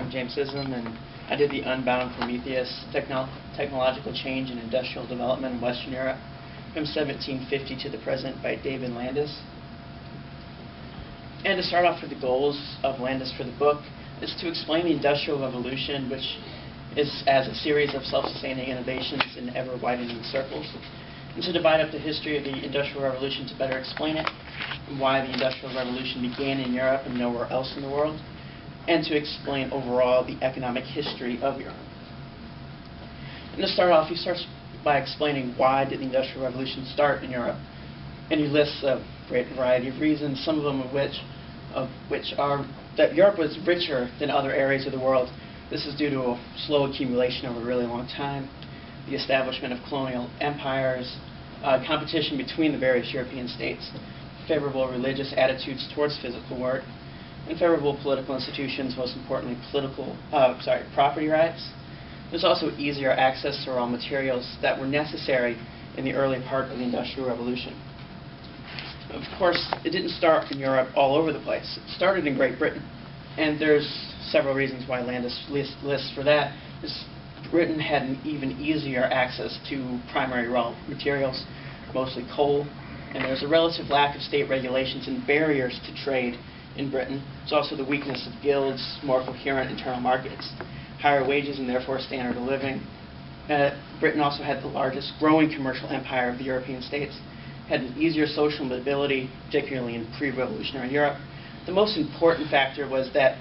I'm James Scissom, and I did the Unbound Prometheus technological change and industrial development in Western Europe from 1750 to the present by David Landis. And to start off with the goals of Landis for the book is to explain the Industrial Revolution, which is as a series of self-sustaining innovations in ever-widening circles, and to divide up the history of the Industrial Revolution to better explain it, and why the Industrial Revolution began in Europe and nowhere else in the world, and to explain overall the economic history of Europe. And to start off, he starts by explaining why did the Industrial Revolution start in Europe, and he lists a great variety of reasons, some of them of which are that Europe was richer than other areas of the world. This is due to a slow accumulation over a really long time, the establishment of colonial empires, competition between the various European states, favorable religious attitudes towards physical work, and favorable political institutions, most importantly property rights. There's also easier access to raw materials that were necessary in the early part of the Industrial Revolution. Of course, it didn't start in Europe all over the place. It started in Great Britain, and there's several reasons why Landis lists for that. Britain had an even easier access to primary raw materials, mostly coal, and there's a relative lack of state regulations and barriers to trade in Britain. It's also the weakness of guilds, more coherent internal markets, higher wages and therefore standard of living. Britain also had the largest growing commercial empire of the European states, had an easier social mobility, particularly in pre-revolutionary Europe. The most important factor was that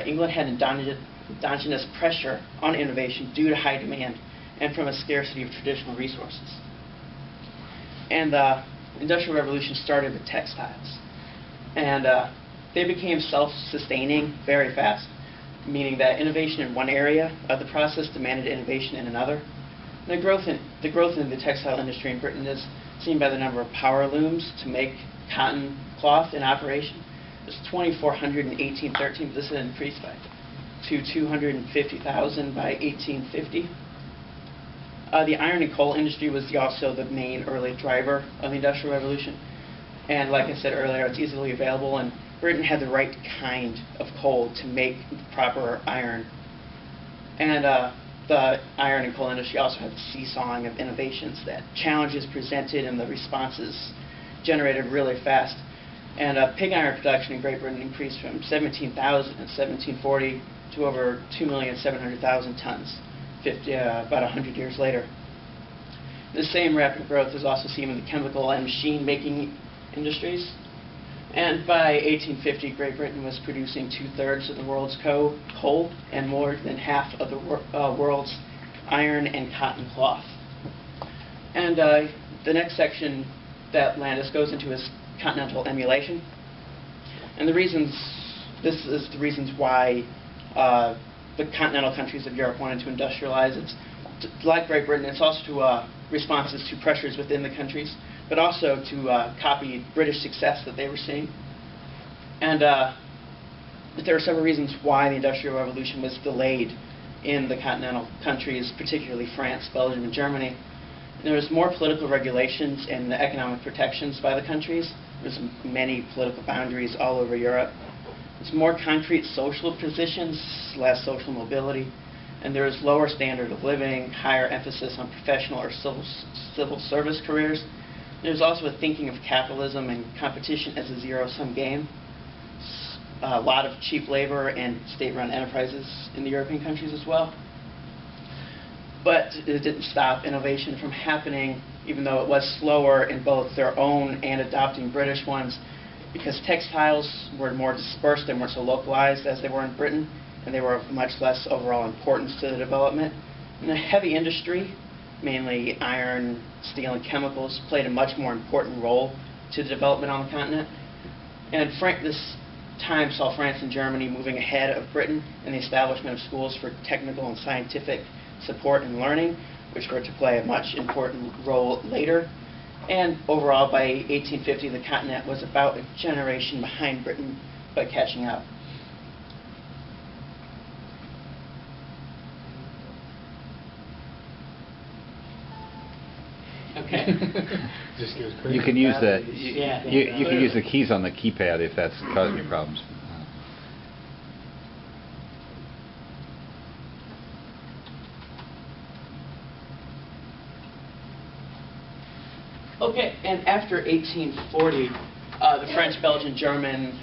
England had endogenous pressure on innovation due to high demand and from a scarcity of traditional resources. And the Industrial Revolution started with textiles. And they became self-sustaining very fast, meaning that innovation in one area of the process demanded innovation in another. And the growth in the textile industry in Britain is seen by the number of power looms to make cotton cloth in operation. It was 2,400 in 1813, but this had increased to 250,000 by 1850. The iron and coal industry was also the main early driver of the Industrial Revolution. And like I said earlier, it's easily available, and Britain had the right kind of coal to make proper iron. And the iron and coal industry also had the seesawing of innovations, that challenges presented and the responses generated really fast. And pig iron production in Great Britain increased from 17,000 in 1740 to over 2,700,000 tons about 100 years later. The same rapid growth is also seen in the chemical and machine-making industries. And by 1850, Great Britain was producing 2/3 of the world's coal and more than half of the world's iron and cotton cloth. And the next section that Landis goes into is continental emulation. And this is the reasons why the continental countries of Europe wanted to industrialize. It's like Great Britain, it's also to responses to pressures within the countries, but also to copy British success that they were seeing. And there are several reasons why the Industrial Revolution was delayed in the continental countries, particularly France, Belgium, and Germany. There was more political regulations and economic protections by the countries. There's many political boundaries all over Europe. There's more concrete social positions, less social mobility, and there's lower standard of living, higher emphasis on professional or civil service careers. There's also a thinking of capitalism and competition as a zero-sum game. A lot of cheap labor and state-run enterprises in the European countries as well. But it didn't stop innovation from happening, even though it was slower in both their own and adopting British ones, because textiles were more dispersed and weren't so localized as they were in Britain, and they were of much less overall importance to the development. And the heavy industry, mainly iron, steel, and chemicals, played a much more important role to the development on the continent. And this time saw France and Germany moving ahead of Britain in the establishment of schools for technical and scientific support and learning, which were to play a much important role later. And overall, by 1850, the continent was about a generation behind Britain, but catching up. Okay. Just goes crazy. You can use the you can use the keys on the keypad if that's causing you problems. Okay, and after 1840, the French, Belgian, German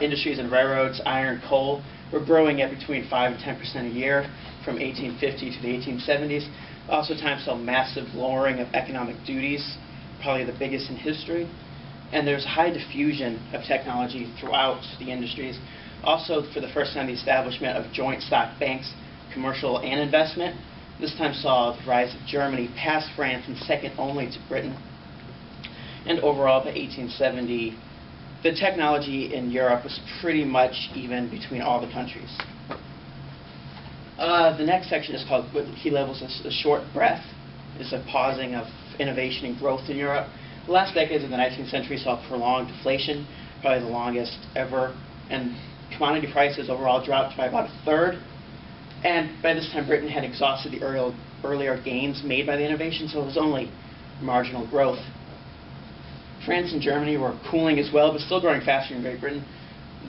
industries and railroads, iron, coal, were growing at between 5 and 10% a year from 1850 to the 1870s. Also, time saw massive lowering of economic duties, probably the biggest in history. And there's high diffusion of technology throughout the industries. Also, for the first time, the establishment of joint stock banks, commercial and investment. This time saw the rise of Germany past France and second only to Britain. And overall, by 1870, the technology in Europe was pretty much even between all the countries. The next section is called what he labels as a short breath. It's a pausing of innovation and growth in Europe. The last decades of the 19th century saw prolonged deflation, probably the longest ever, and commodity prices overall dropped by about a third. And by this time, Britain had exhausted the earlier gains made by the innovation, so it was only marginal growth. France and Germany were cooling as well, but still growing faster than Great Britain.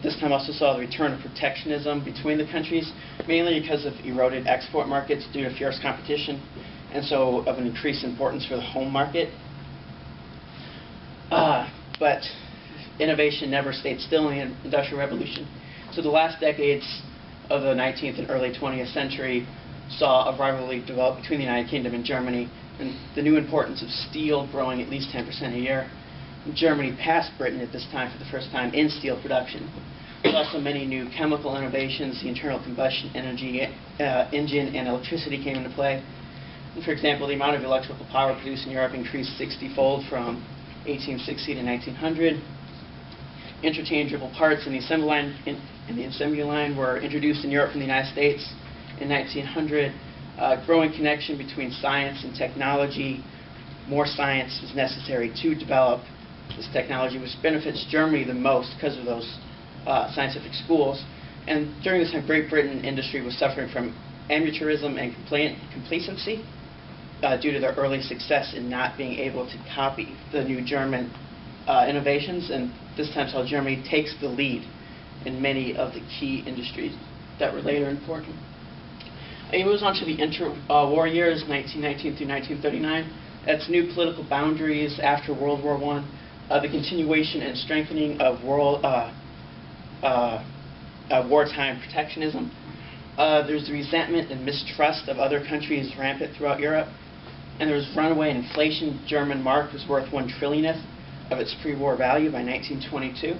This time also saw the return of protectionism between the countries, mainly because of eroded export markets due to fierce competition, and so of an increased importance for the home market. But innovation never stayed still in the Industrial Revolution. So the last decades of the 19th and early 20th century saw a rivalry develop between the United Kingdom and Germany, and the new importance of steel growing at least 10% a year. Germany passed Britain at this time for the first time in steel production. There's also many new chemical innovations. The internal combustion engine and electricity came into play. And for example, the amount of electrical power produced in Europe increased 60-fold from 1860 to 1900. Interchangeable parts in the assembly line were introduced in Europe from the United States in 1900. Growing connection between science and technology. More science is necessary to develop this technology, which benefits Germany the most because of those scientific schools. And during this time, Great Britain industry was suffering from amateurism and complacency due to their early success in not being able to copy the new German innovations. And this time saw Germany takes the lead in many of the key industries that were later important. He moves on to the interwar years, 1919 through 1939. That's new political boundaries after World War I, the continuation and strengthening of wartime protectionism. There's the resentment and mistrust of other countries rampant throughout Europe. And there was runaway inflation. German mark was worth 1 trillionth of its pre-war value by 1922.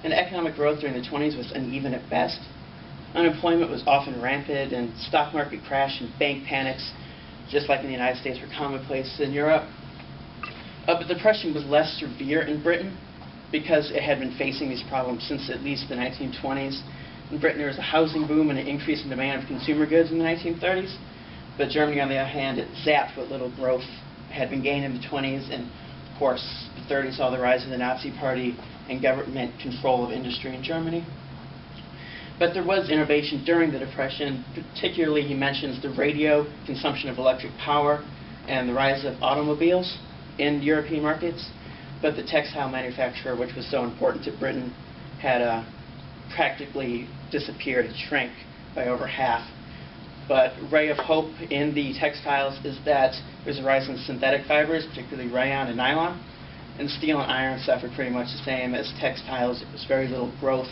And economic growth during the 20s was uneven at best. Unemployment was often rampant, and stock market crash and bank panics, just like in the United States, were commonplace in Europe. But depression was less severe in Britain because it had been facing these problems since at least the 1920s. In Britain, there was a housing boom and an increase in demand of consumer goods in the 1930s. But Germany, on the other hand, it zapped what little growth had been gained in the 20s. And, of course, the 30s saw the rise of the Nazi Party and government control of industry in Germany. But there was innovation during the Depression. Particularly, he mentions the radio, consumption of electric power, and the rise of automobiles in European markets. But the textile manufacture, which was so important to Britain, had practically disappeared and shrank by over half. But ray of hope in the textiles is that there's a rise in synthetic fibers, particularly rayon and nylon. And steel and iron suffered pretty much the same as textiles. It was very little growth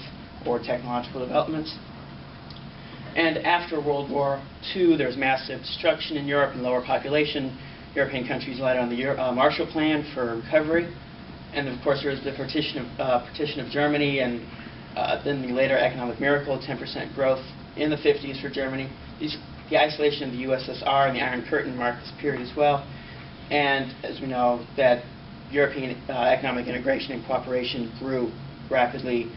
or technological developments. And after World War II, there was massive destruction in Europe and lower population. European countries relied on the Marshall Plan for recovery. And of course, there was the partition of Germany, and then the later economic miracle, 10% growth in the 50s for Germany. The isolation of the USSR and the Iron Curtain marked this period as well. And as we know, that European economic integration and cooperation grew rapidly,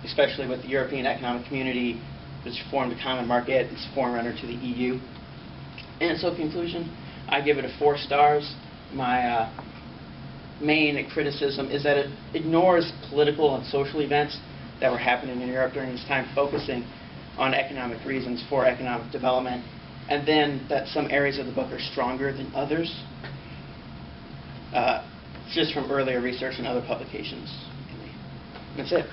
especially with the European Economic Community, which formed a common market. It's a forerunner to the EU. And so, in conclusion, I give it 4 stars. My main criticism is that it ignores political and social events that were happening in Europe during this time, focusing on economic reasons for economic development, and then that some areas of the book are stronger than others, just from earlier research and other publications. That's it.